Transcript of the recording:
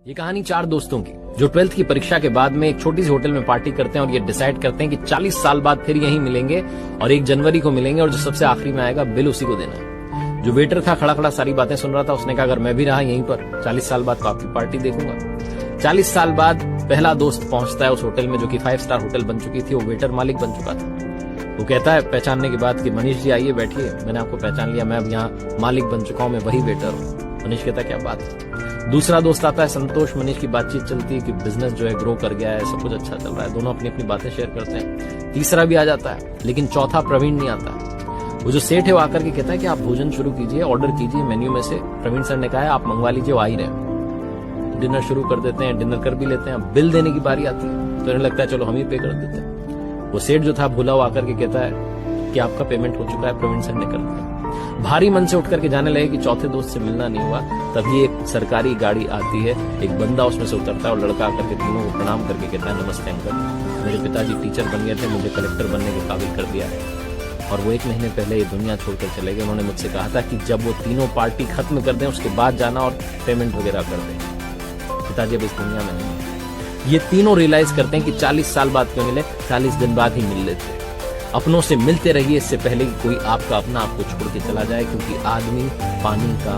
ये कहानी 4 दोस्तों की जो 12th की परीक्षा के बाद में एक छोटी सी होटल में पार्टी करते हैं और ये डिसाइड करते हैं कि 40 साल बाद फिर यहीं मिलेंगे और 1 जनवरी को मिलेंगे और जो सबसे आखिरी में आएगा बिल उसी को देना है। जो वेटर था खड़ा खड़ा सारी बातें सुन रहा था, उसने कहा अगर मैं भी रहा यहीं पर 40 साल बाद तो आपकी पार्टी देखूंगा। 40 साल बाद पहला दोस्त पहुंचता है उस होटल में जो कि 5 स्टार होटल बन चुकी थी। वो वेटर मालिक बन चुका था। वो कहता है पहचानने के बाद कि मनीष जी आइए बैठिए, मैंने आपको पहचान लिया, मैं अब यहाँ मालिक बन चुका हूँ, मैं वही वेटर हूँ। मनीष कहता है क्या बात है। दूसरा दोस्त आता है संतोष, मनीष की बातचीत चलती है कि बिजनेस जो है ग्रो कर गया है, सब कुछ अच्छा चल रहा है, दोनों अपनी अपनी बातें शेयर करते हैं। तीसरा भी आ जाता है, लेकिन चौथा प्रवीण नहीं आता। वो जो सेठ है वो आकर के कहता है कि आप भोजन शुरू कीजिए, ऑर्डर कीजिए मेन्यू में से। प्रवीण सर ने कहा है आप मंगवा लीजिए, वो आ ही रहे। डिनर शुरू कर देते हैं, डिनर कर भी लेते हैं। बिल देने की बारी आती है तो इन्हें लगता है चलो हम ही पे कर देते हैं। वो सेठ जो था भूला वो आकर के कहता है कि आपका पेमेंट हो चुका है, प्रवीण सर ने कर दिया। भारी मन से उठ करके जाने लगे कि चौथे दोस्त से मिलना नहीं हुआ। तभी एक सरकारी गाड़ी आती है, एक बंदा उसमें से उतरता है और लड़का आकर के तीनों को प्रणाम करके कहता है नमस्ते अंकल, मेरे पिताजी टीचर बन गए थे, मुझे कलेक्टर बनने के काबिल कर दिया है और वो 1 महीने पहले ये दुनिया छोड़कर चले गए। उन्होंने मुझसे कहा था कि जब वो तीनों पार्टी खत्म कर दें उसके बाद जाना और पेमेंट वगैरह कर दें। पिताजी अब इस दुनिया में नहीं है। ये तीनों रियलाइज करते हैं कि 40 साल बाद क्यों मिले, 40 दिन बाद ही मिल लेते। अपनों से मिलते रहिए इससे पहले कि कोई आपका अपना आपको छोड़ के चला जाए, क्योंकि आदमी पानी का